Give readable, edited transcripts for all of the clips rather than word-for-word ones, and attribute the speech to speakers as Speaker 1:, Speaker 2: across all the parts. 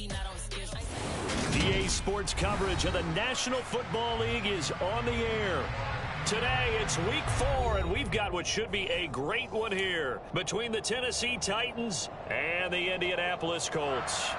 Speaker 1: EA Sports coverage of the National Football League is on the air. Today, it's week 4, and we've got what should be a great one here between the Tennessee Titans and the Indianapolis Colts.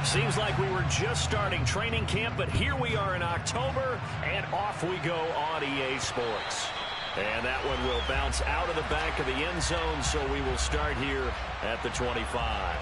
Speaker 1: Seems like we were just starting training camp, but here we are in October, and off we go on EA Sports. And that one will bounce out of the back of the end zone, so we will start here at the 25.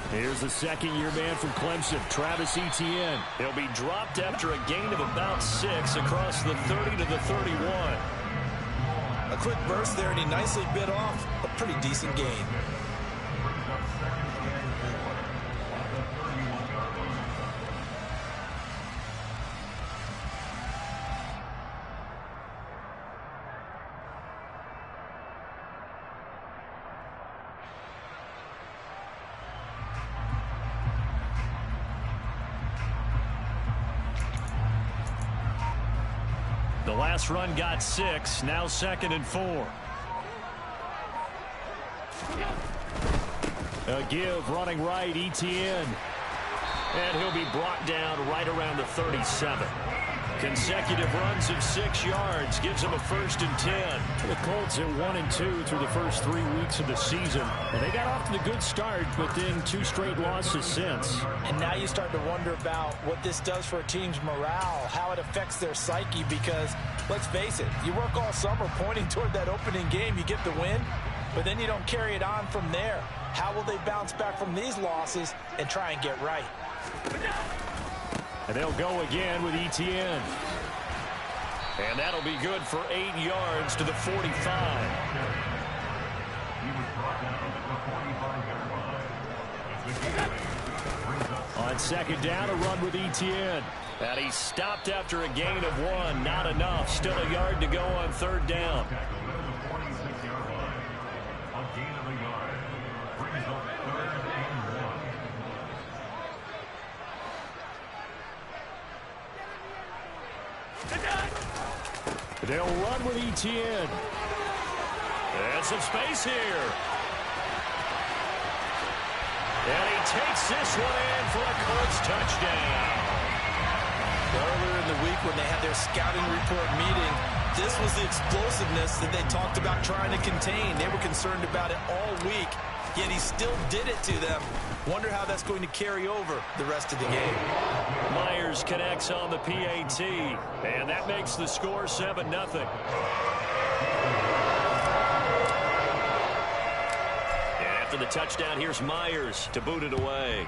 Speaker 1: Here's the second-year man from Clemson, Travis Etienne. He'll be dropped after a gain of about 6 across the 30 to the 31.
Speaker 2: A quick burst there, and he nicely bit off a pretty decent gain.
Speaker 1: The last run got 6, now 2nd and 4. A give running right, Etienne. And he'll be brought down right around the 37. Consecutive runs of 6 yards gives him a 1st and 10.
Speaker 3: The Colts at 1-2 through the first 3 weeks of the season. And they got off to a good start, but then 2 straight losses since.
Speaker 2: And now you start to wonder about what this does for a team's morale, how it affects their psyche, because let's face it, you work all summer pointing toward that opening game, you get the win, but then you don't carry it on from there. How will they bounce back from these losses and try and get right?
Speaker 1: And they'll go again with Etienne. And that'll be good for 8 yards to the 45. On second down, a run with Etienne. And he stopped after a gain of 1. Not enough. Still a yard to go on 3rd down. They'll run with Etienne. And some space here. And he takes this one in for a Colts touchdown.
Speaker 2: Earlier in the week when they had their scouting report meeting, this was the explosiveness that they talked about trying to contain. They were concerned about it all week, yet he still did it to them. Wonder how that's going to carry over the rest of the game.
Speaker 1: Myers connects on the PAT, and that makes the score 7-0. And after the touchdown, here's Myers to boot it away.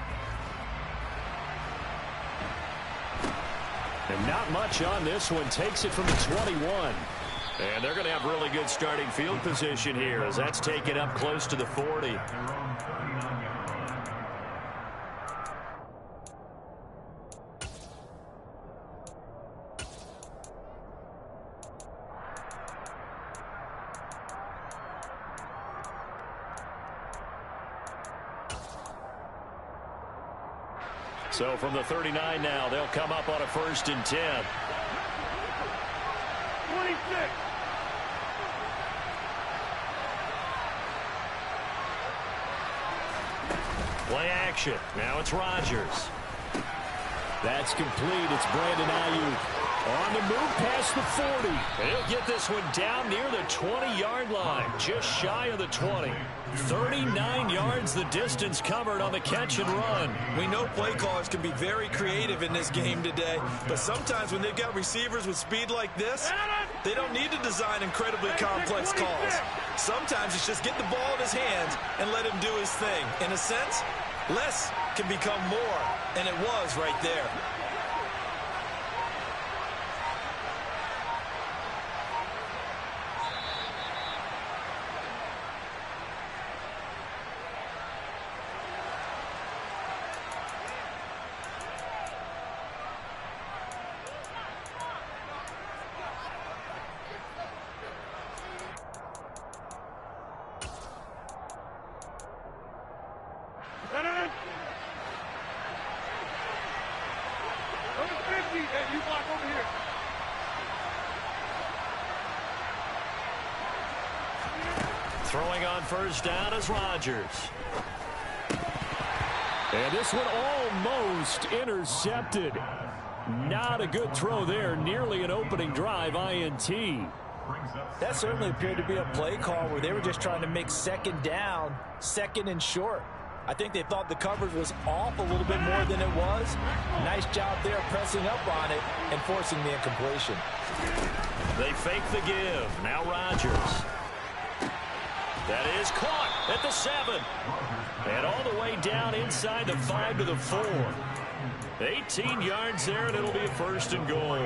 Speaker 1: And not much on this one. Takes it from the 21. And they're going to have really good starting field position here as that's taken up close to the 40. So from the 39 now, they'll come up on a 1st and 10.
Speaker 4: 26.
Speaker 1: Play action. Now it's Rodgers. That's complete. It's Brandon Ayuk.
Speaker 3: On the move past the 40.
Speaker 1: He'll get this one down near the 20-yard line, just shy of the 20. 39 yards the distance covered on the catch and run.
Speaker 2: We know play callers can be very creative in this game today, but sometimes when they've got receivers with speed like this, they don't need to design incredibly complex calls. Sometimes it's just get the ball in his hands and let him do his thing. In a sense, less can become more, and it was right there.
Speaker 1: Throwing on first down is Rodgers.
Speaker 3: And this one almost intercepted. Not a good throw there. Nearly an opening drive INT.
Speaker 2: That certainly appeared to be a play call where they were just trying to make second down, second and short. I think they thought the coverage was off a little bit more than it was. Nice job there pressing up on it and forcing the incompletion.
Speaker 1: They fake the give. Now Rodgers. That is caught at the 7. And all the way down inside the 5 to the 4. 18 yards there, and it'll be a first and goal.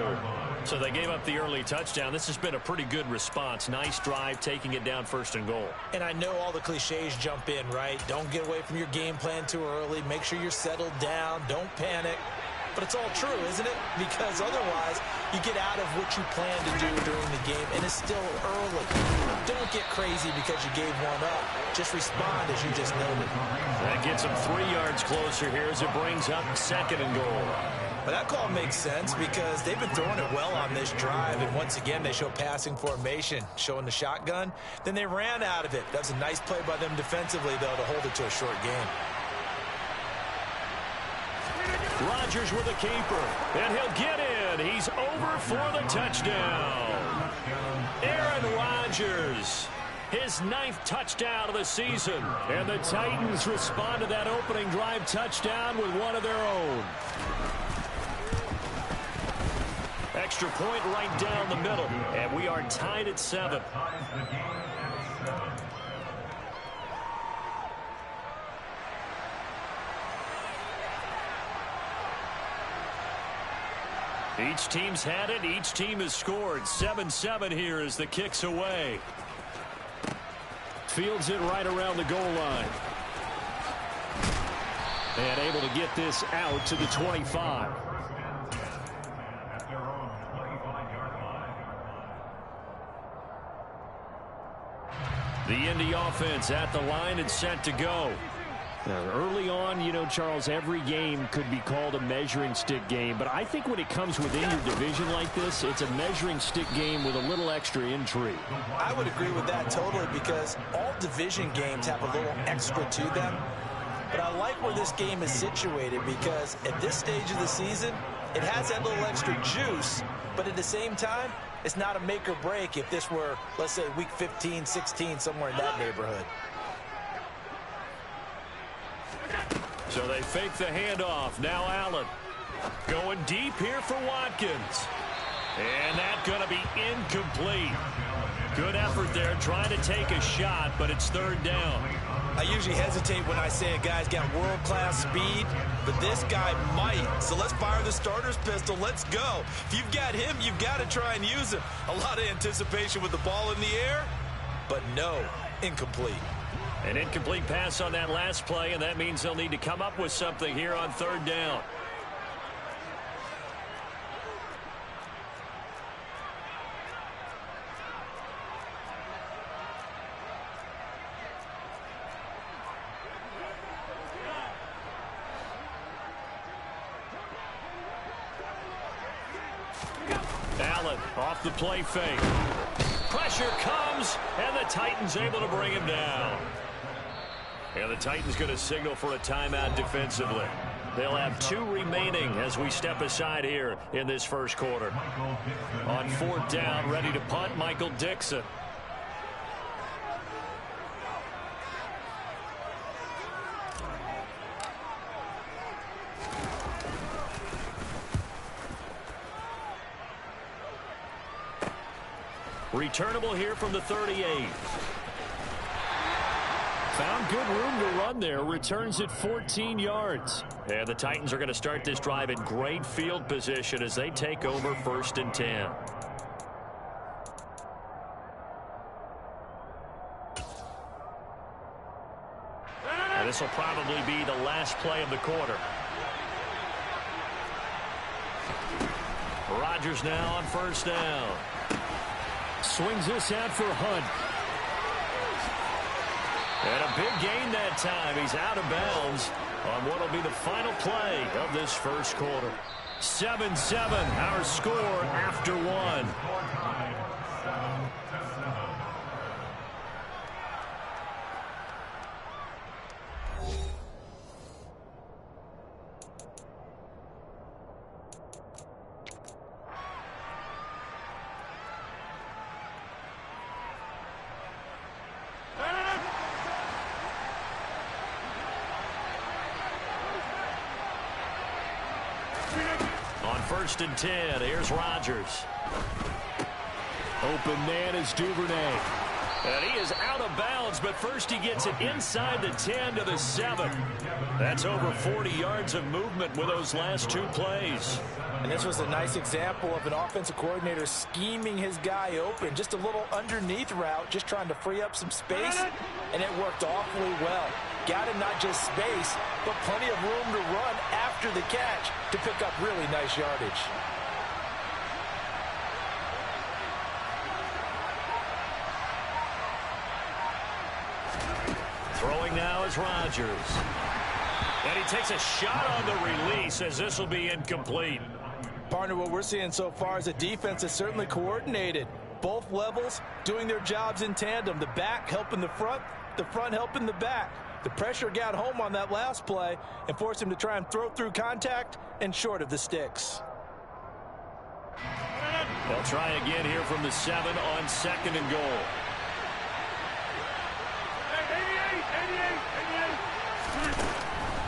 Speaker 1: So they gave up the early touchdown. This has been a pretty good response. Nice drive, taking it down first and goal.
Speaker 2: And I know all the cliches jump in, right? Don't get away from your game plan too early. Make sure you're settled down. Don't panic. But it's all true, isn't it? Because otherwise, you get out of what you plan to do during the game, and it's still early. Don't get crazy because you gave one up. Just respond as you just noted.
Speaker 1: That gets them 3 yards closer here as it brings up second and goal.
Speaker 2: But that call makes sense because they've been throwing it well on this drive, and once again, they show passing formation, showing the shotgun. Then they ran out of it. That was a nice play by them defensively, though, to hold it to a short game.
Speaker 1: Rodgers with a keeper, and he'll get in. He's over for the touchdown. Aaron Rodgers, his 9th touchdown of the season.
Speaker 3: And the Titans respond to that opening drive touchdown with one of their own.
Speaker 1: Extra point right down the middle, and we are tied at 7. Each team's had it. Each team has scored. 7-7 here as the kick's away.
Speaker 3: Fields it right around the goal line. And able to get this out to the 25. The Indy offense at the line and set to go. Now, early on, you know, Charles, every game could be called a measuring stick game. But I think when it comes within your division like this, it's a measuring stick game with a little extra intrigue.
Speaker 2: I would agree with that totally because all division games have a little extra to them. But I like where this game is situated because at this stage of the season, it has that little extra juice. But at the same time, it's not a make or break if this were, let's say, week 15, 16, somewhere in that neighborhood.
Speaker 1: So they fake the handoff. Now Allen going deep here for Watkins. And that's going to be incomplete. Good effort there trying to take a shot, but it's third down.
Speaker 2: I usually hesitate when I say a guy's got world-class speed, but this guy might. So let's fire the starter's pistol. Let's go. If you've got him, you've got to try and use him. A lot of anticipation with the ball in the air, but no, incomplete.
Speaker 1: An incomplete pass on that last play, and that means they'll need to come up with something here on third down. Allen off the play fake. Pressure comes, and the Titans able to bring him down. And the Titans going to signal for a timeout defensively. They'll have 2 remaining as we step aside here in this first quarter. On 4th down, ready to punt, Michael Dickson. Returnable here from the 38.
Speaker 3: Found good room to run there. Returns at 14 yards.
Speaker 1: And the Titans are going to start this drive in great field position as they take over 1st and 10. And this will probably be the last play of the quarter. Rodgers now on 1st down.
Speaker 3: Swings this out for Hunt.
Speaker 1: And a big gain that time. He's out of bounds on what will be the final play of this first quarter.
Speaker 3: 7-7, our score after 1.
Speaker 1: On 1st and 10, here's Rodgers.
Speaker 3: Open man is Duvernay.
Speaker 1: And he is out of bounds, but first he gets it inside the 10 to the 7. That's over 40 yards of movement with those last 2 plays.
Speaker 2: And this was a nice example of an offensive coordinator scheming his guy open. Just a little underneath route, just trying to free up some space, and it worked awfully well. Got him not just space, but plenty of room to run after the catch to pick up really nice yardage.
Speaker 1: Throwing now is Rodgers. And he takes a shot on the release as this will be incomplete.
Speaker 2: Partner, what we're seeing so far is the defense is certainly coordinated. Both levels doing their jobs in tandem. The back helping the front helping the back. The pressure got home on that last play and forced him to try and throw through contact and short of the sticks.
Speaker 1: They'll try again here from the 7 on 2nd and goal.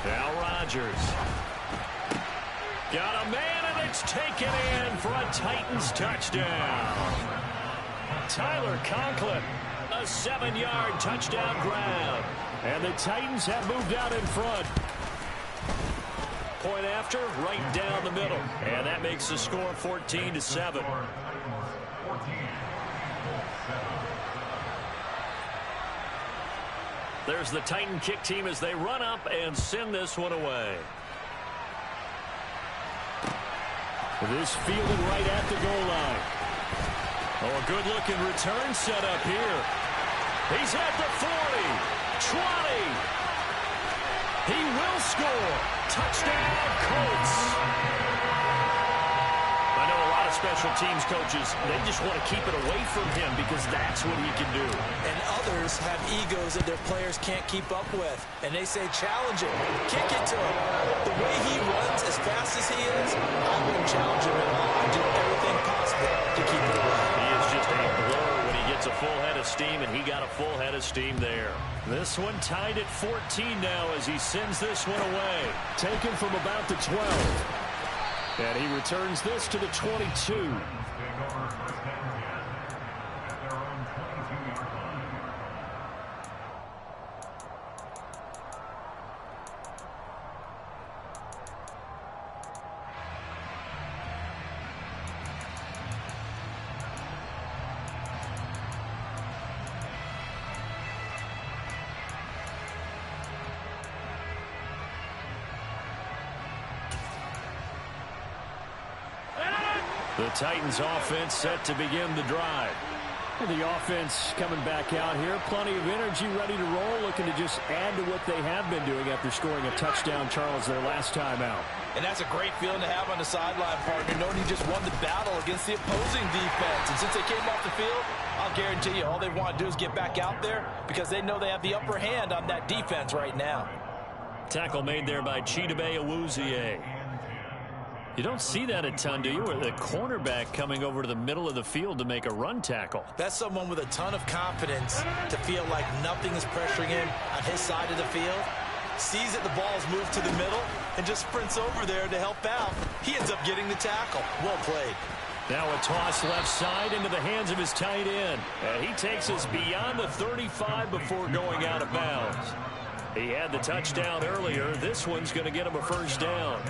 Speaker 1: Now Rodgers. Got a man, and it's taken in for a Titans touchdown. Tyler Conklin, a 7-yard touchdown grab.
Speaker 3: And the Titans have moved out in front.
Speaker 1: Point after, right down the middle. And that makes the score 14-7. There's the Titan kick team as they run up and send this one away.
Speaker 3: This fielded right at the goal line.
Speaker 1: Oh, a good-looking return set up here. He's at the 40, 20. He will score. Touchdown, Colts. I know a lot of special teams coaches, they just want to keep it away from him because that's what he can do.
Speaker 2: And others have egos that their players can't keep up with. And they say, challenge him, kick it to him. The way he runs as fast as he is, I wouldn't challenge him at all. I do everything possible to keep it away.
Speaker 1: He is just a blur when he gets a full head of steam, and he got a full head of steam there.
Speaker 3: This one tied at 14 now as he sends this one away. Taken from about the 12. And he returns this to the 22.
Speaker 1: The Titans offense set to begin the drive.
Speaker 3: And the offense coming back out here. Plenty of energy, ready to roll, looking to just add to what they have been doing after scoring a touchdown, Charles, their last time out.
Speaker 2: And that's a great feeling to have on the sideline, partner, knowing you just won the battle against the opposing defense. And since they came off the field, I'll guarantee you all they want to do is get back out there because they know they have the upper hand on that defense right now.
Speaker 3: Tackle made there by Chidobe Awuzie. You don't see that a ton, do you? Where the cornerback coming over to the middle of the field to make a run tackle.
Speaker 2: That's someone with a ton of confidence to feel like nothing is pressuring him on his side of the field. Sees that the ball's moved to the middle and just sprints over there to help out. He ends up getting the tackle. Well played.
Speaker 3: Now a toss left side into the hands of his tight end. And he takes us beyond the 35 before going out of bounds. He had the touchdown earlier. This one's going to get him a first down.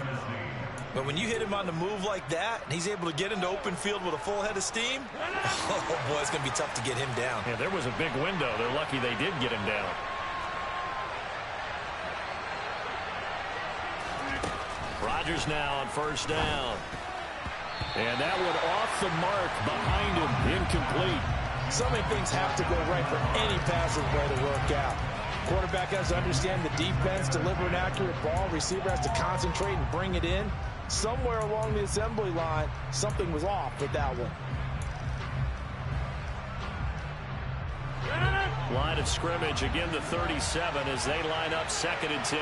Speaker 2: But when you hit him on the move like that, and he's able to get into open field with a full head of steam, oh boy, it's going to be tough to get him down.
Speaker 3: Yeah, there was a big window. They're lucky they did get him down. Rodgers now on first down. And that one off the mark behind him, incomplete.
Speaker 2: So many things have to go right for any passing play to work out. Quarterback has to understand the defense, deliver an accurate ball. Receiver has to concentrate and bring it in. Somewhere along the assembly line, something was off with that one.
Speaker 3: Line of scrimmage, again the 37 as they line up 2nd and 10.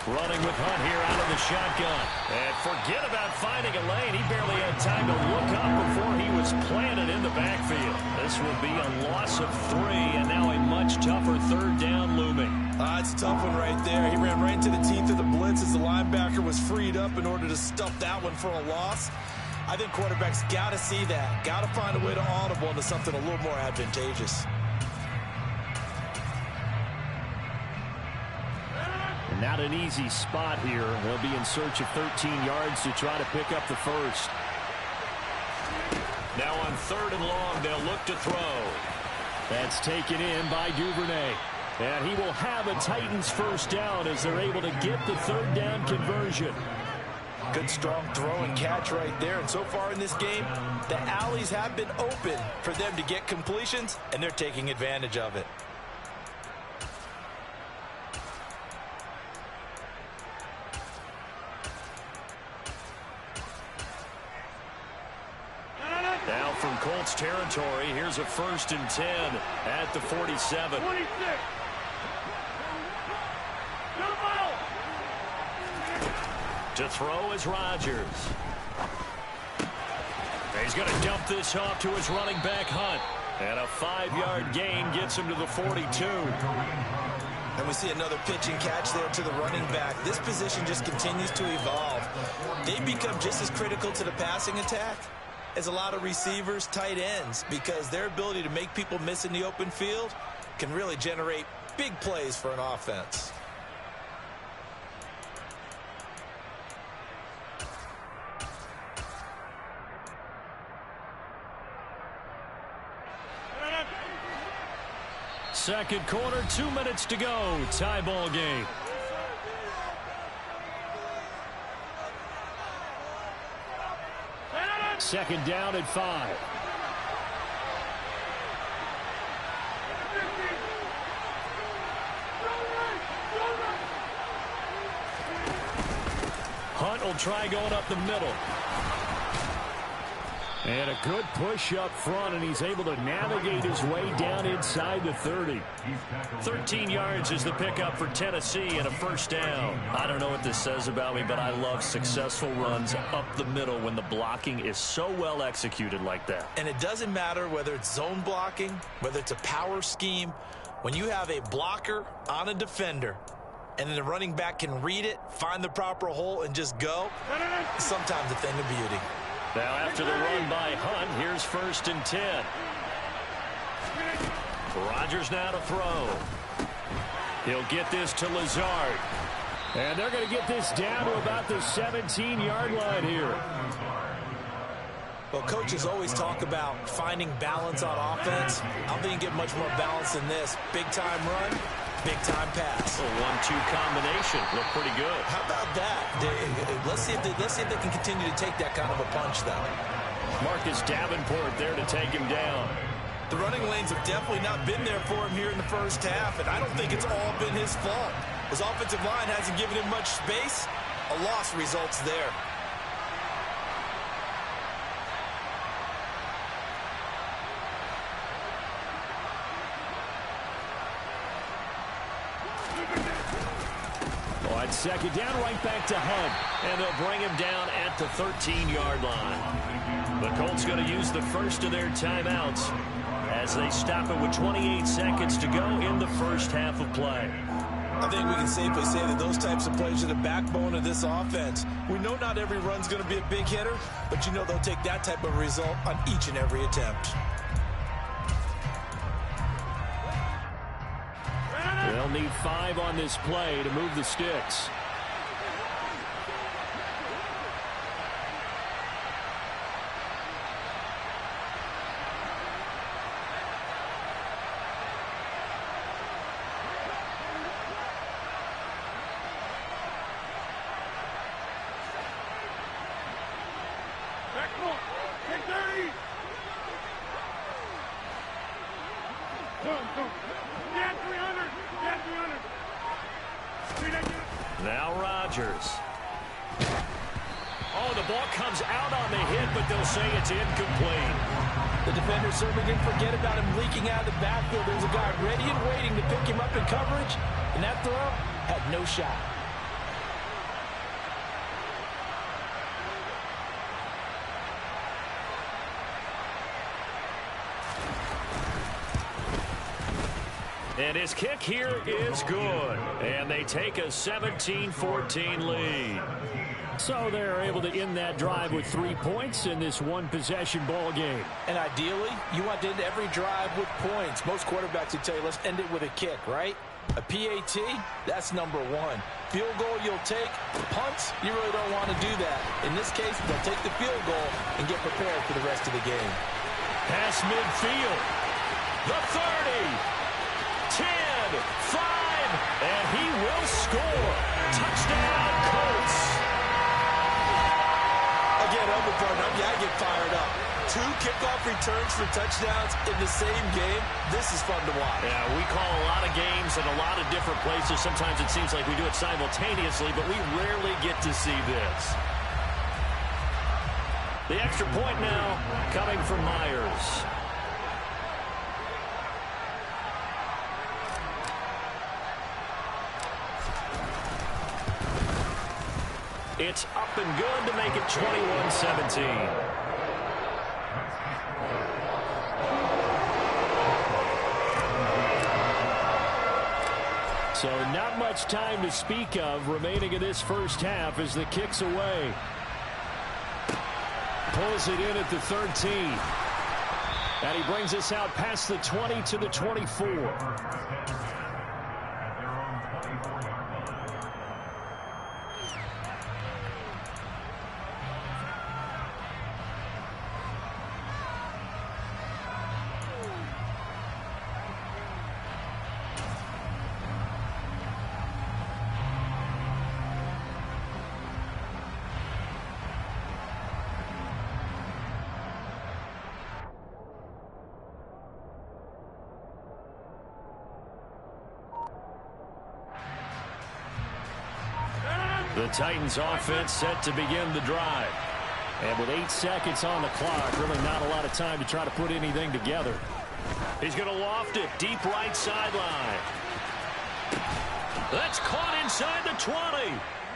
Speaker 3: Running with Hunt here out of the shotgun. And forget about finding a lane. He barely had time to look up before he was planted in the backfield. This will be a loss of 3, and now a much tougher 3rd down looming.
Speaker 2: It's a tough one right there. He ran right into the teeth of the blitz as the linebacker was freed up in order to stuff that one for a loss. I think quarterbacks got to see that. Got to find a way to audible into something a little more advantageous.
Speaker 3: Not an easy spot here. They'll be in search of 13 yards to try to pick up the first. Now on 3rd and long, they'll look to throw. That's taken in by Duvernay. And he will have a Titans first down as they're able to get the 3rd down conversion.
Speaker 2: Good strong throw and catch right there. And so far in this game, the alleys have been open for them to get completions, and they're taking advantage of it.
Speaker 3: Now from Colts territory, here's a 1st and 10 at the 47.
Speaker 4: 26.
Speaker 3: To throw is Rodgers. He's going to dump this off to his running back, Hunt. And a 5-yard gain gets him to the 42.
Speaker 2: And we see another pitch and catch there to the running back. This position just continues to evolve. They become just as critical to the passing attack as a lot of receivers, tight ends, because their ability to make people miss in the open field can really generate big plays for an offense.
Speaker 3: Second quarter, 2 minutes to go. Tie ball game. Second down at 5. Hunt will try going up the middle. And a good push up front, and he's able to navigate his way down inside the 30. 13 yards is the pickup for Tennessee and a first down. I don't know what this says about me, but I love successful runs up the middle when the blocking is so well executed like that.
Speaker 2: And it doesn't matter whether it's zone blocking, whether it's a power scheme. When you have a blocker on a defender, and then the running back can read it, find the proper hole, and just go, it's sometimes a thing of beauty.
Speaker 3: Now after the run by Hunt, here's 1st and 10. Rodgers now to throw. He'll get this to Lazard. And they're going to get this down to about the 17-yard line here.
Speaker 2: Well, coaches always talk about finding balance on offense. I don't think you get much more balance than this. Big-time run, big-time pass.
Speaker 3: A 1-2 combination. Look pretty good.
Speaker 2: How about that? Let's see if they can continue to take that kind of a punch, though.
Speaker 3: Marcus Davenport there to take him down.
Speaker 2: The running lanes have definitely not been there for him here in the first half, and I don't think it's all been his fault. His offensive line hasn't given him much space. A loss results there.
Speaker 3: On second down, right back to Hunt.
Speaker 1: And they'll bring him down at the 13-yard line. The Colts going to use the first of their timeouts as they stop it with 28 seconds to go in the first half of play.
Speaker 2: I think we can safely say that those types of plays are the backbone of this offense. We know not every run's going to be a big hitter, but you know they'll take that type of result on each and every attempt.
Speaker 3: They'll need 5 on this play to move the sticks.
Speaker 1: Now Rodgers. Oh, the ball comes out on the hit, but they'll say it's incomplete.
Speaker 2: The defender certainly didn't forget about him leaking out of the backfield. There's a guy ready and waiting to pick him up in coverage, and that throw had no shot.
Speaker 1: And his kick here is good. And they take a 17-14 lead.
Speaker 3: So they're able to end that drive with 3 points in this one-possession ball game.
Speaker 2: And ideally, you want to end every drive with points. Most quarterbacks would tell you, let's end it with a kick, right? A PAT, that's number 1. Field goal you'll take. Punts, you really don't want to do that. In this case, they'll take the field goal and get prepared for the rest of the game.
Speaker 1: Pass midfield. The 30. 10, 5, and he will score. Touchdown, Colts.
Speaker 2: Again, Elmer Gardner, I get fired up. 2 kickoff returns for touchdowns in the same game. This is fun to watch.
Speaker 1: Yeah, we call a lot of games in a lot of different places. Sometimes it seems like we do it simultaneously, but we rarely get to see this. The extra point now coming from Myers. It's up and good to make it 21-17.
Speaker 3: So not much time to speak of remaining in this first half as the kick's away. Pulls it in at the 13. And he brings us out past the 20 to the 24.
Speaker 1: The Titans offense set to begin the drive.
Speaker 3: And with 8 seconds on the clock, really not a lot of time to try to put anything together.
Speaker 1: He's going to loft it deep right sideline. That's caught inside the 20.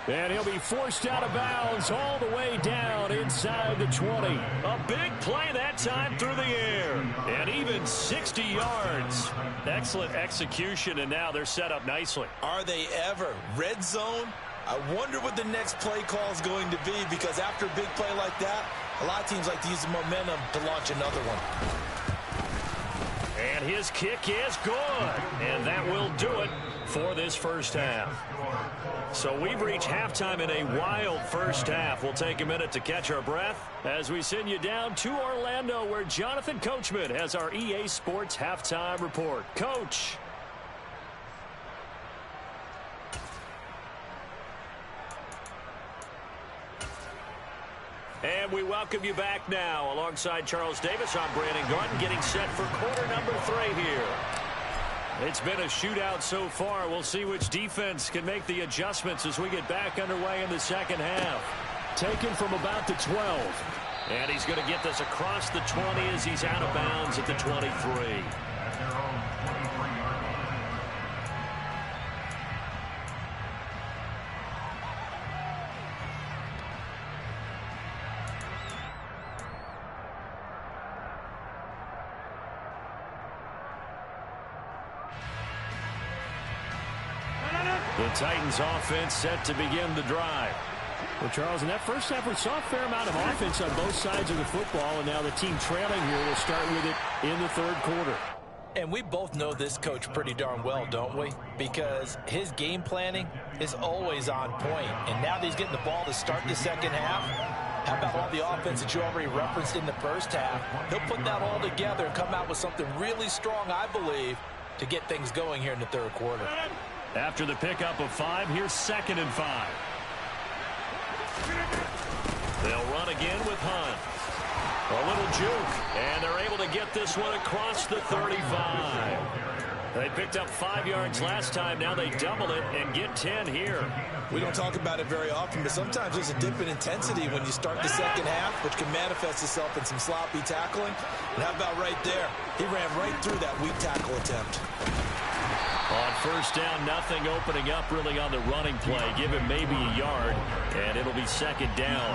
Speaker 3: And he'll be forced out of bounds all the way down inside the 20.
Speaker 1: A big play that time through the air. And even 60 yards. Excellent execution, and now they're set up nicely.
Speaker 2: Are they ever? Red zone? I wonder what the next play call is going to be, because after a big play like that, a lot of teams like to use the momentum to launch another one.
Speaker 1: And his kick is good. And that will do it for this first half. So we've reached halftime in a wild first half. We'll take a minute to catch our breath as we send you down to Orlando, where Jonathan Coachman has our EA Sports halftime report. Coach. And we welcome you back now. Alongside Charles Davis, I'm Brandon Gaudin, getting set for quarter number 3 here. It's been a shootout so far. We'll see which defense can make the adjustments as we get back underway in the second half.
Speaker 3: Taken from about the 12.
Speaker 1: And he's going to get this across the 20 as he's out of bounds at the 23. The Titans offense set to begin the drive.
Speaker 3: Well, Charles, in that first half, we saw a fair amount of offense on both sides of the football, and now the team trailing here will start with it in the third quarter.
Speaker 2: And we both know this coach pretty darn well, don't we? Because his game planning is always on point. And now that he's getting the ball to start the second half, how about all the offense that you already referenced in the first half? He'll put that all together and come out with something really strong, I believe, to get things going here in the third quarter.
Speaker 1: After the pickup of 5, here's 2nd and 5. They'll run again with Hunt. A little juke, and they're able to get this one across the 35. They picked up 5 yards last time. Now they double it and get 10 here.
Speaker 2: We don't talk about it very often, but sometimes there's a dip in intensity when you start the second half, which can manifest itself in some sloppy tackling. And how about right there? He ran right through that weak tackle attempt.
Speaker 1: On first down, nothing opening up really on the running play. Give him maybe a yard, and it'll be 2nd down.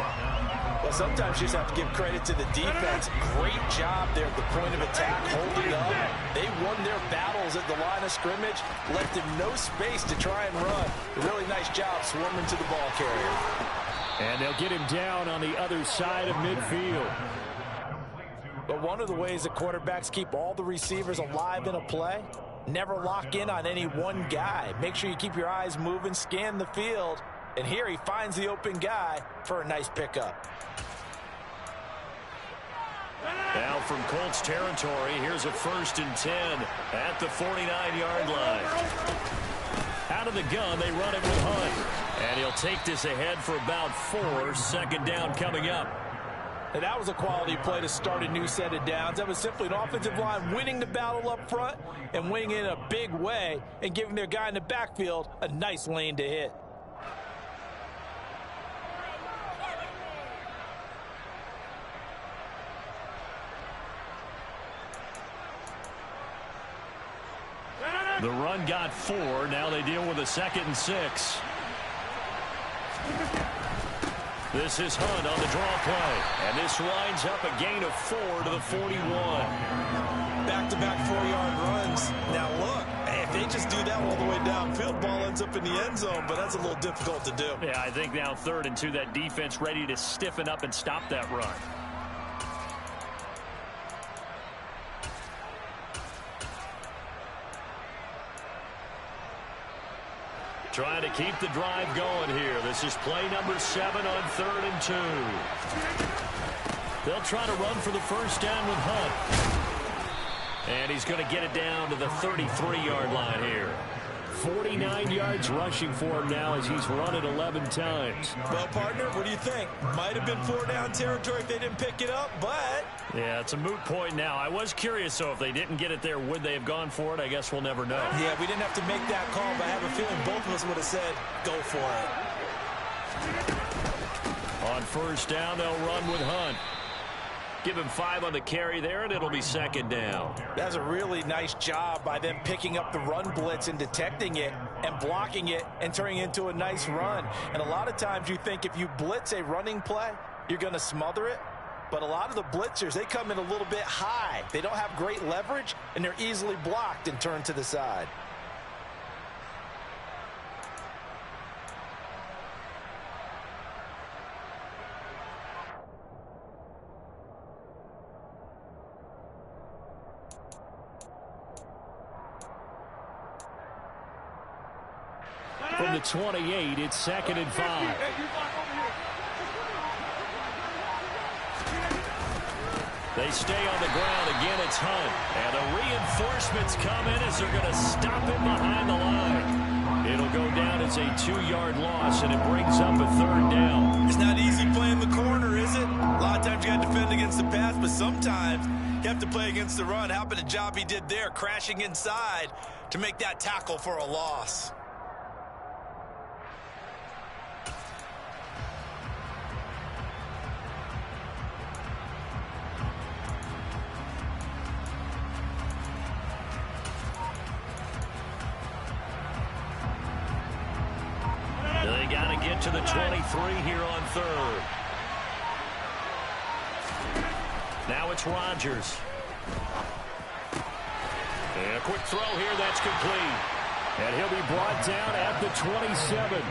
Speaker 2: Well, sometimes you just have to give credit to the defense. Great job there at the point of attack, holding up. They won their battles at the line of scrimmage, left him no space to try and run. A really nice job swarming to the ball carrier.
Speaker 3: And they'll get him down on the other side of midfield.
Speaker 2: But one of the ways that quarterbacks keep all the receivers alive in a play, never lock in on any one guy. Make sure you keep your eyes moving, scan the field. And here he finds the open guy for a nice pickup.
Speaker 1: Now from Colts territory, here's a 1st and 10 at the 49-yard line. Out of the gun, they run it with Hunt. And he'll take this ahead for about 4. 2nd down coming up.
Speaker 2: And that was a quality play to start a new set of downs. That was simply an offensive line winning the battle up front and winning it in a big way and giving their guy in the backfield a nice lane to hit.
Speaker 1: The run got 4. Now they deal with a 2nd and 6. This is Hunt on the draw play. And this winds up a gain of 4 to the 41.
Speaker 2: Back-to-back 4-yard runs. Now look, if they just do that all the way downfield, ball ends up in the end zone, but that's a little difficult to do.
Speaker 1: Yeah, I think now 3rd and 2, that defense ready to stiffen up and stop that run. Trying to keep the drive going here. This is play number 7 on 3rd and 2. They'll try to run for the first down with Hunt. And he's going to get it down to the 33-yard line here. 49 yards rushing for him now as he's run it 11 times.
Speaker 2: Well, partner, what do you think? Might have been 4-down territory if they didn't pick it up, but...
Speaker 1: Yeah, it's a moot point now. I was curious, so if they didn't get it there, would they have gone for it? I guess we'll never know.
Speaker 2: Yeah, we didn't have to make that call, but I have a feeling both of us would have said, go for it.
Speaker 1: On first down, they'll run with Hunt. Give him 5 on the carry there, and it'll be 2nd down.
Speaker 2: That's a really nice job by them picking up the run blitz and detecting it and blocking it and turning it into a nice run. And a lot of times you think if you blitz a running play, you're going to smother it. But a lot of the blitzers, they come in a little bit high. They don't have great leverage, and they're easily blocked and turned to the side.
Speaker 3: From the 28, it's 2nd and 5.
Speaker 1: They stay on the ground. Again, it's Hunt. And the reinforcements come in as they're going to stop him behind the line. It'll go down as a 2-yard loss, and it brings up a 3rd down.
Speaker 2: It's not easy playing the corner, is it? A lot of times you got to defend against the pass, but sometimes you have to play against the run. How about the job he did there, crashing inside to make that tackle for a loss?
Speaker 1: They got to get to the 23 here on 3rd. Now it's Rodgers. And a quick throw here, that's complete.
Speaker 3: And he'll be brought down at the 27.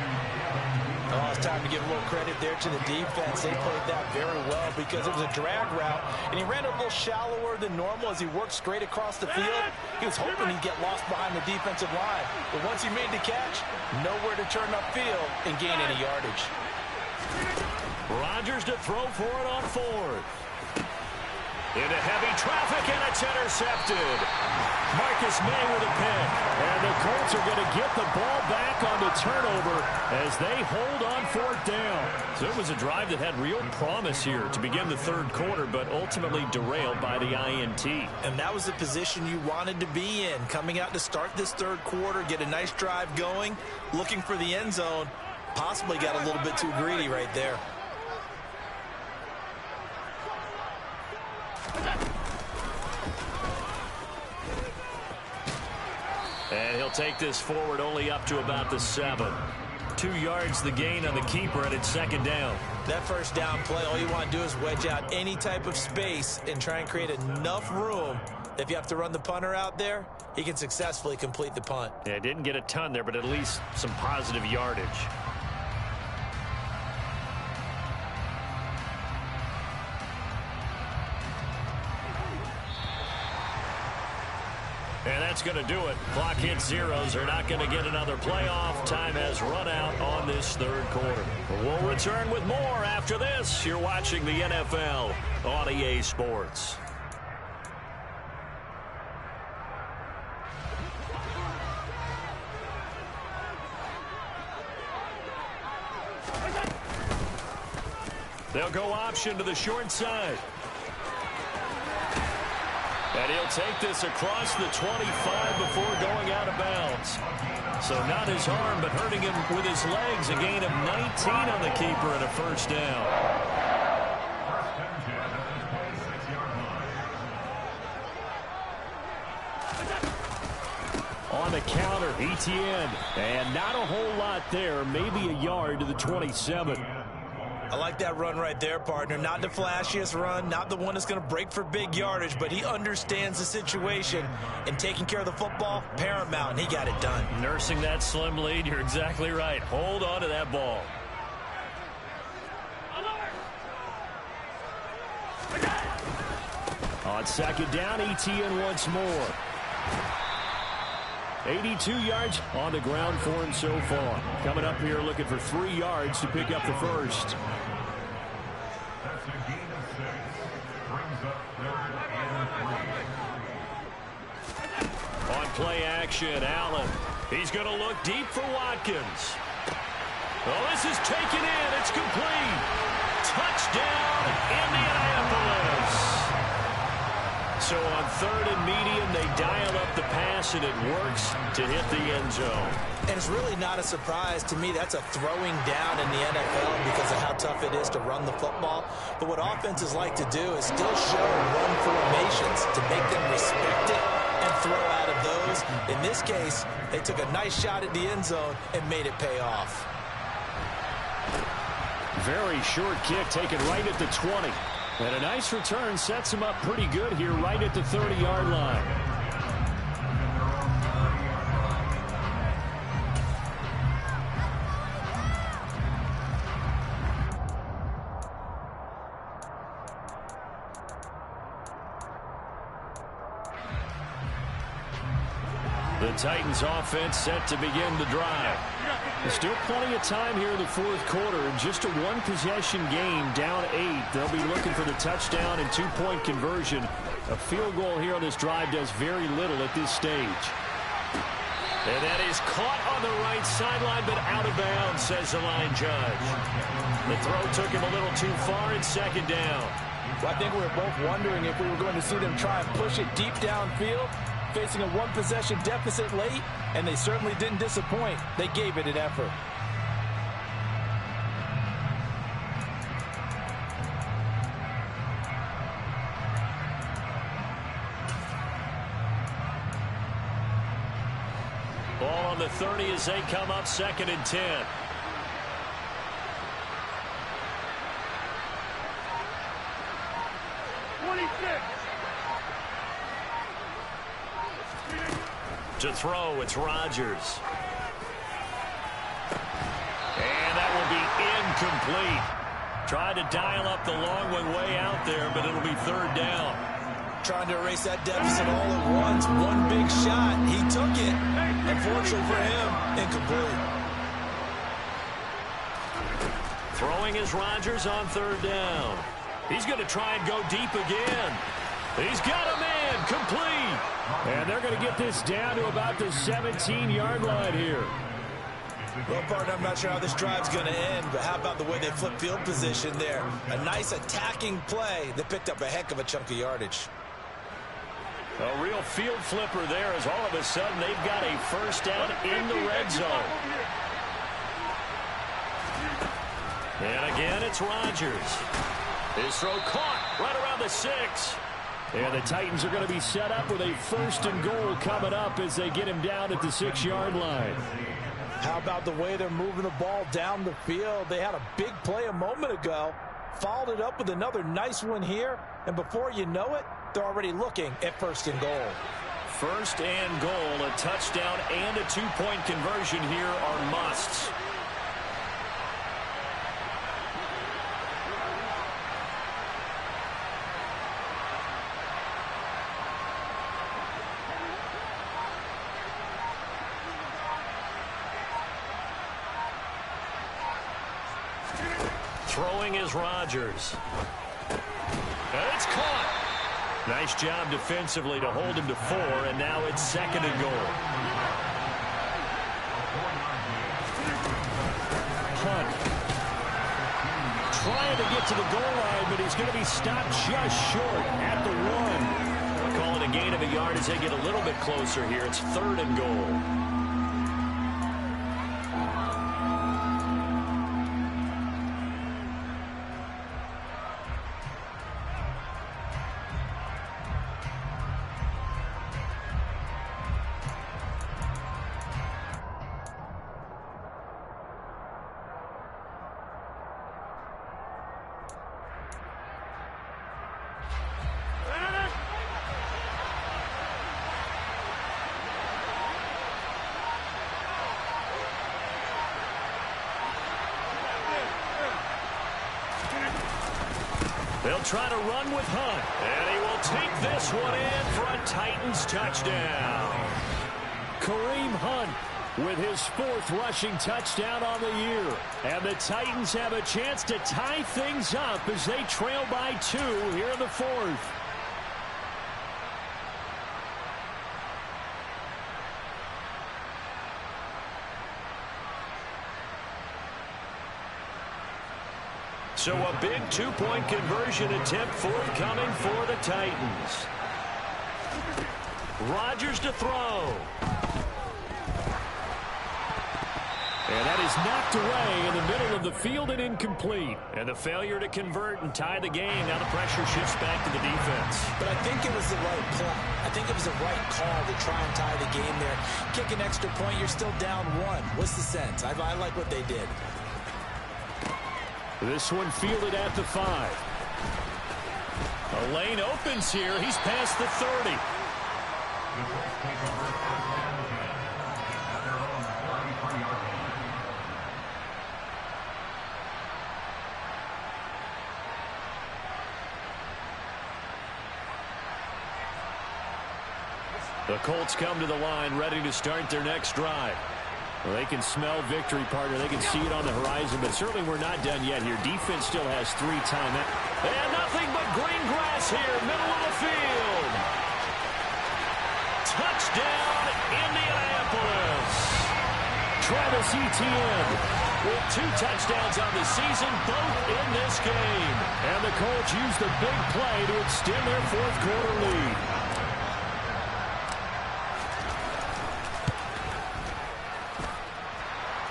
Speaker 2: Oh, it's time to give a little credit there to the defense. They played that very well because it was a drag route, and he ran a little shallower than normal as he worked straight across the field. He was hoping he'd get lost behind the defensive line, but once he made the catch, nowhere to turn upfield and gain any yardage.
Speaker 1: Rodgers to throw for it on fourth. Into heavy traffic, and it's intercepted. Marcus May with a pick. And the Colts are going to get the ball back on the turnover as they hold on fourth down. So it was a drive that had real promise here to begin the third quarter, but ultimately derailed by the INT.
Speaker 2: And that was the position you wanted to be in, coming out to start this third quarter, get a nice drive going, looking for the end zone. Possibly got a little bit too greedy right there.
Speaker 1: And he'll take this forward only up to about the 7. 2 yards the gain on the keeper, and it's second down.
Speaker 2: That first down play, all you want to do is wedge out any type of space and try and create enough room. If you have to run the punter out there, he can successfully complete the punt.
Speaker 3: Yeah, didn't get a ton there, but at least some positive yardage.
Speaker 1: And that's going to do it. Clock hits zeros. They're not going to get another playoff. Time has run out on this third quarter. We'll return with more after this. You're watching the NFL on EA Sports. They'll go option to the short side. And he'll take this across the 25 before going out of bounds. So not his arm, but hurting him with his legs. A gain of 19 on the keeper and a first down.
Speaker 3: On the counter, Etienne. And not a whole lot there. Maybe a yard to the 27.
Speaker 2: I like that run right there, partner. Not the flashiest run, not the one that's going to break for big yardage, but he understands the situation, and taking care of the football, paramount, and he got it done.
Speaker 1: Nursing that slim lead, you're exactly right. Hold on to that ball.
Speaker 3: On second down, Etienne once more. 82 yards on the ground for him so far. Coming up here looking for 3 yards to pick up the first.
Speaker 1: On play action, Allen. He's going to look deep for Watkins. Oh, this is taken in. It's complete. Touchdown, Indianapolis. So on third and medium, they dial up the pass, and it works to hit the end zone.
Speaker 2: And it's really not a surprise to me. That's a throwing down in the NFL because of how tough it is to run the football. But what offenses like to do is still show run formations to make them respect it and throw out of those. In this case, they took a nice shot at the end zone and made it pay off.
Speaker 3: Very short kick taken right at the 20. And a nice return sets him up pretty good here right at the 30-yard line.
Speaker 1: The Titans offense set to begin the drive.
Speaker 3: There's still plenty of time here in the fourth quarter. Just a one-possession game, down 8. They'll be looking for the touchdown and 2-point conversion. A field goal here on this drive does very little at this stage.
Speaker 1: And that is caught on the right sideline, but out of bounds, says the line judge. The throw took him a little too far, and second down.
Speaker 2: Well, I think we were both wondering if we were going to see them try and push it deep downfield, facing a one-possession deficit late, and they certainly didn't disappoint. They gave it an effort.
Speaker 1: Ball on the 30 as they come up second and 10. To throw, it's Rodgers. And that will be incomplete. Tried to dial up the long one way out there, but it'll be third down.
Speaker 2: Trying to erase that deficit all at once. One big shot. He took it. Unfortunately for him, incomplete.
Speaker 1: Throwing is Rodgers on third down. He's going to try and go deep again. He's got a man, complete.
Speaker 3: And they're going to get this down to about the 17-yard line here.
Speaker 2: Well, partner, I'm not sure how this drive's going to end, but how about the way they flip field position there? A nice attacking play that picked up a heck of a chunk of yardage.
Speaker 1: A real field flipper there as all of a sudden they've got a first down in the red zone. And again, it's Rodgers. His throw caught right around the 6.
Speaker 3: And the Titans are going to be set up with a first and goal coming up as they get him down at the 6-yard line.
Speaker 2: How about the way they're moving the ball down the field? They had a big play a moment ago, followed it up with another nice one here, and before you know it, they're already looking at first and goal.
Speaker 1: First and goal, a touchdown and a two-point conversion here are musts. Throwing is Rodgers. And it's caught. Nice job defensively to hold him to 4, and now it's second and goal.
Speaker 3: Hunt. Trying to get to the goal line, but he's going to be stopped just short at the 1.
Speaker 1: We'll call it a gain of a yard as they get a little bit closer here. It's third and goal. They'll try to run with Hunt, and he will take this one in for a Titans touchdown.
Speaker 3: Kareem Hunt with his 4th rushing touchdown on the year. And the Titans have a chance to tie things up as they trail by 2 here in the 4th.
Speaker 1: So a big two-point conversion attempt forthcoming for the Titans. Rodgers to throw.
Speaker 3: And that is knocked away in the middle of the field and incomplete.
Speaker 1: And the failure to convert and tie the game. Now the pressure shifts back to the defense.
Speaker 2: But I think it was the right play. I think it was the right call to try and tie the game there. Kick an extra point, you're still down 1. What's the sense? I like what they did.
Speaker 3: This one fielded at the 5.
Speaker 1: A lane opens here. He's past the 30. The Colts come to the line ready to start their next drive.
Speaker 3: Well, they can smell victory, partner. They can see it on the horizon, but certainly we're not done yet here. Defense still has 3 timeouts.
Speaker 1: And nothing but green grass here, middle of the field. Touchdown, Indianapolis.
Speaker 3: Travis Etienne
Speaker 1: with 2 touchdowns on the season, both in this game.
Speaker 3: And the Colts use the big play to extend their 4th quarter lead.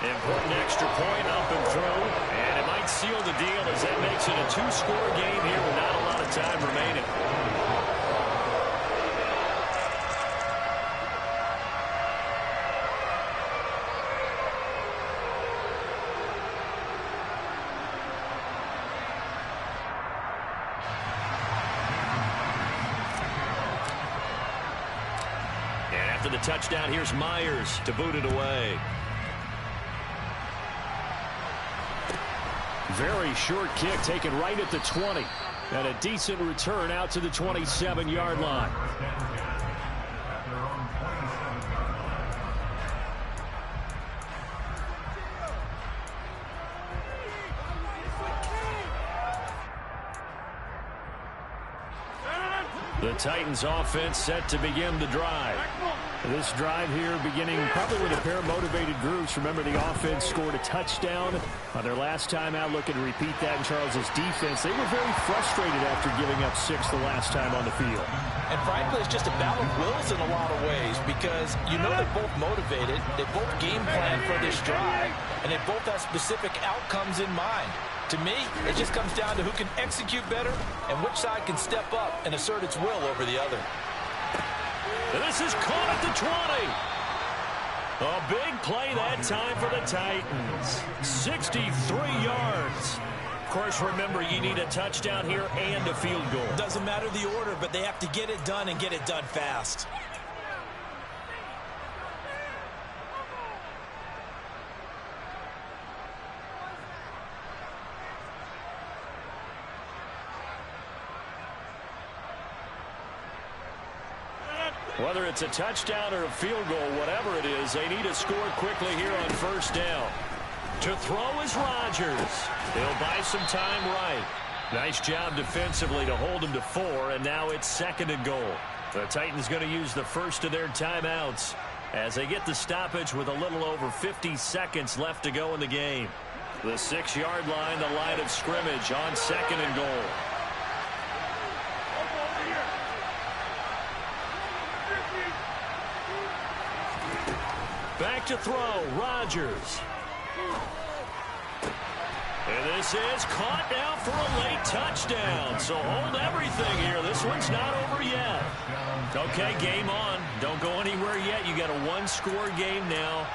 Speaker 1: Important extra point up and through, and it might seal the deal as that makes it a 2-score game here with not a lot of time remaining. the touchdown, here's Myers to boot it away.
Speaker 3: Very short kick taken right at the 20. And a decent return out to the 27-yard line. The Titans offense set to begin the drive. This drive here beginning probably with a pair of motivated groups. Remember, the offense scored a touchdown on their last time out. Looking to repeat that in Charles's defense. They were very frustrated after giving up 6 the last time on the field.
Speaker 2: And frankly, it's just a battle of wills in a lot of ways because you know they're both motivated. They both game plan for this drive, and they both have specific outcomes in mind. To me, it just comes down to who can execute better and which side can step up and assert its will over the other.
Speaker 1: This is caught at the 20. A big play that time for the Titans. 63 yards. Of course, remember, you need a touchdown here and a field goal.
Speaker 2: Doesn't matter the order, but they have to get it done and get it done fast.
Speaker 1: Whether it's a touchdown or a field goal, whatever it is, they need to score quickly here on first down. To throw is Rodgers. He'll buy some time right. Nice job defensively to hold him to 4, and now it's 2nd and goal. The Titans going to use the first of their timeouts as they get the stoppage with a little over 50 seconds left to go in the game. The 6-yard line, the line of scrimmage on 2nd and goal. Back to throw, Rodgers. And this is caught now for a late touchdown. So hold everything here. This one's not over yet. Okay, game on. Don't go anywhere yet. You got a 1-score game now.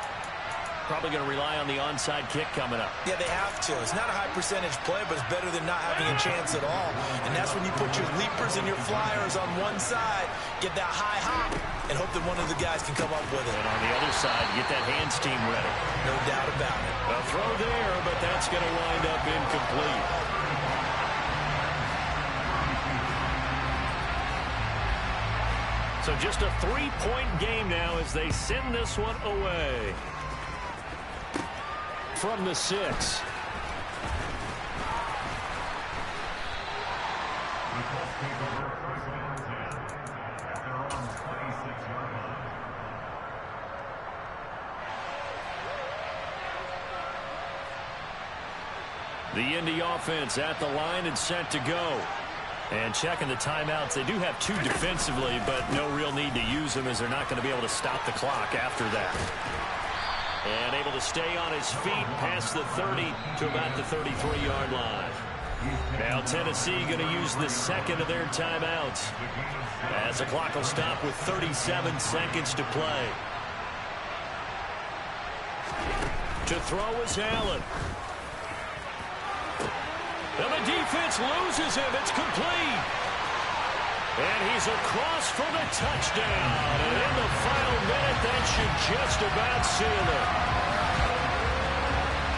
Speaker 1: Probably going to rely on the onside kick coming up.
Speaker 2: Yeah, they have to. It's not a high percentage play, but it's better than not having a chance at all. And that's when you put your leapers and your flyers on one side, get that high hop, and hope that one of the guys can come up with it.
Speaker 1: And on the other side, get that hands team ready.
Speaker 2: No doubt about it.
Speaker 1: A throw there, but that's going to wind up incomplete. So just a 3-point game now as they send this one away. From the 6. The Indy offense at the line and set to go. And checking the timeouts. They do have 2 defensively, but no real need to use them as they're not going to be able to stop the clock after that. And able to stay on his feet past the 30 to about the 33-yard line. Now Tennessee going to use the 2nd of their timeouts as the clock will stop with 37 seconds to play. To throw is Allen. And the defense loses him. It's complete. And he's across for the touchdown. And in the final minute, that should just about seal it.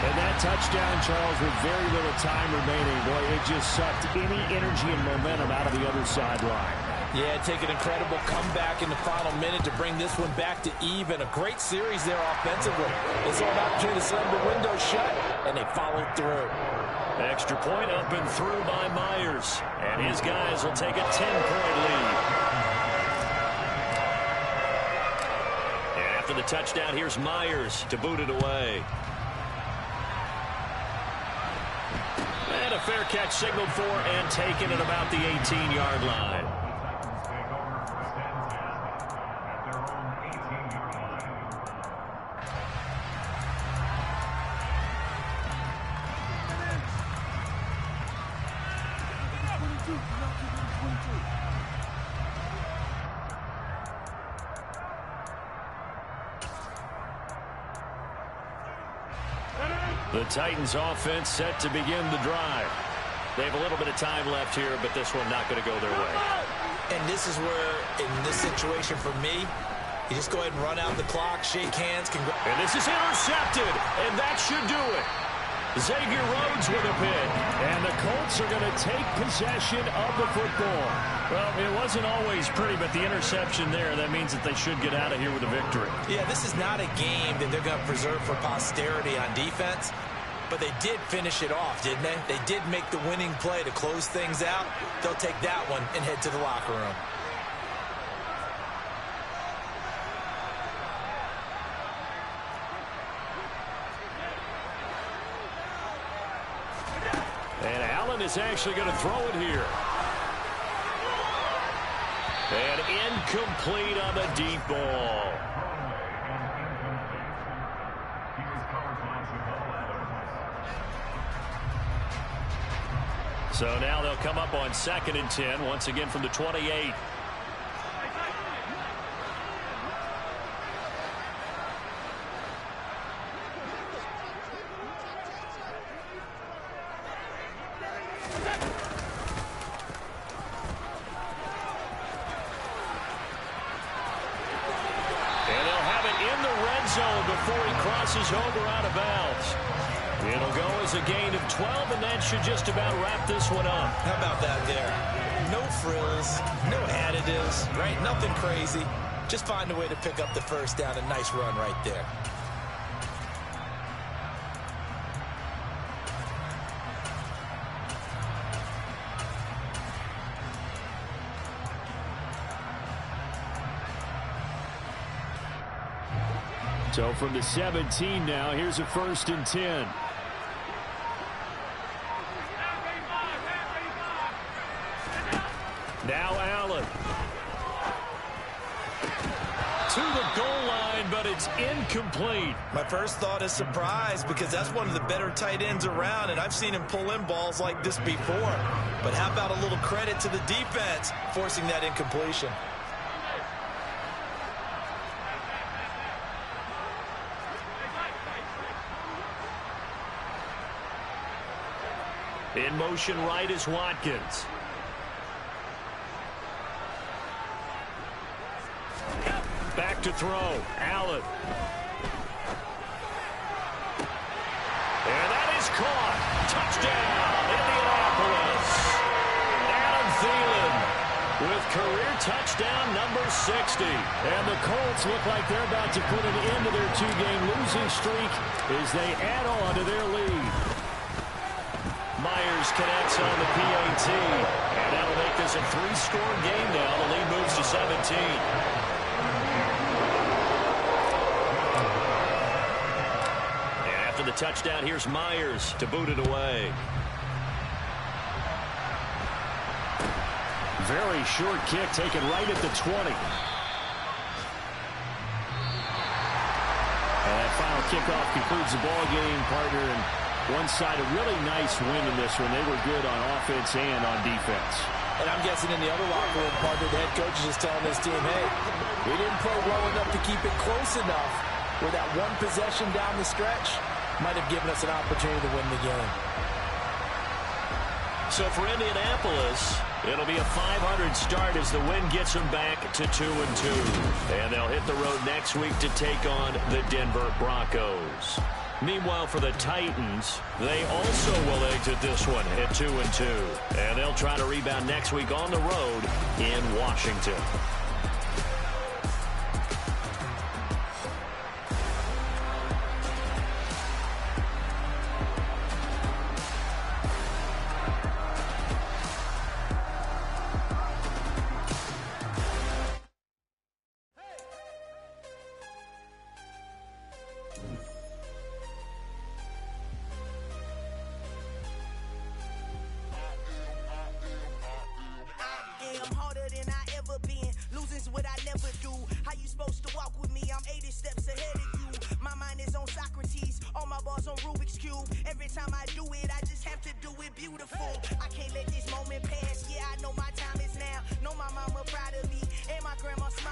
Speaker 3: And that touchdown, Charles, with very little time remaining, boy, it just sucked any energy and momentum out of the other sideline.
Speaker 2: Yeah, take an incredible comeback in the final minute to bring this one back to even. A great series there offensively. They saw an opportunity to slam the window shut, and they followed through.
Speaker 1: Extra point up and through by Myers. And his guys will take a 10-point lead. And after the touchdown, here's Myers to boot it away. And a fair catch signaled for and taken at about the 18-yard line. The Titans offense set to begin the drive. They have a little bit of time left here, but this one not going to go their way.
Speaker 2: And this is where, in this situation for me, You just go ahead and run out the clock, shake hands.
Speaker 1: And this is intercepted, and that should do it. Xavier Rhodes with a pick.
Speaker 3: And the Colts are going to take possession of the football.
Speaker 1: Well, it wasn't always pretty, but the interception there, that means that they should get out of here with a victory.
Speaker 2: Yeah, this is not a game that they're going to preserve for posterity on defense, but they did finish it off, didn't they? They did make the winning play to close things out. They'll take that one and head to the locker room.
Speaker 1: And Allen is actually going to throw it here. And incomplete on the deep ball. So now they'll come up on 2nd and 10, once again from the 28. Before he crosses over out of bounds. It'll go as a gain of 12, and that should just about wrap this one up.
Speaker 2: How about that there? No frills, no additives, right? Nothing crazy. Just find a way to pick up the first down. A nice run right there.
Speaker 3: So from the 17 now, here's a 1st and 10. Now Allen. To the goal line, but it's incomplete.
Speaker 2: My first thought is surprise, because that's one of the better tight ends around, and I've seen him pull in balls like this before. But how about a little credit to the defense forcing that incompletion?
Speaker 1: In motion right is Watkins. Back to throw. Allen. And that is caught. Touchdown, Indianapolis. Adam Thielen with career touchdown number 60.
Speaker 3: And the Colts look like they're about to put an end to their 2-game losing streak as they add on to their lead.
Speaker 1: Myers connects on the PAT, and that'll make this a 3-score game now. The lead moves to 17. And after the touchdown, here's Myers to boot it away.
Speaker 3: Very short kick taken right at the 20. And that final kickoff concludes the ball game, partner. And one side, a really nice win in this one. They were good on offense and on defense.
Speaker 2: And I'm guessing in the other locker room, partner, the head coach is just telling this team, hey, we didn't play well enough to keep it close enough where that one possession down the stretch might have given us an opportunity to win the game.
Speaker 1: So for Indianapolis, it'll be a 500 start as the win gets them back to 2-2. And they'll hit the road next week to take on the Denver Broncos. Meanwhile, for the Titans, they also will exit this one at 2-2. And they'll try to rebound next week on the road in Washington.
Speaker 4: What I never do. How you supposed to walk with me? I'm 80 steps ahead of you. My mind is on Socrates, all my balls on Rubik's Cube. Every time I do it, I just have to do it beautiful. I can't let this moment pass. Yeah, I know my time is now. Know my mama proud of me, and my grandma smiling.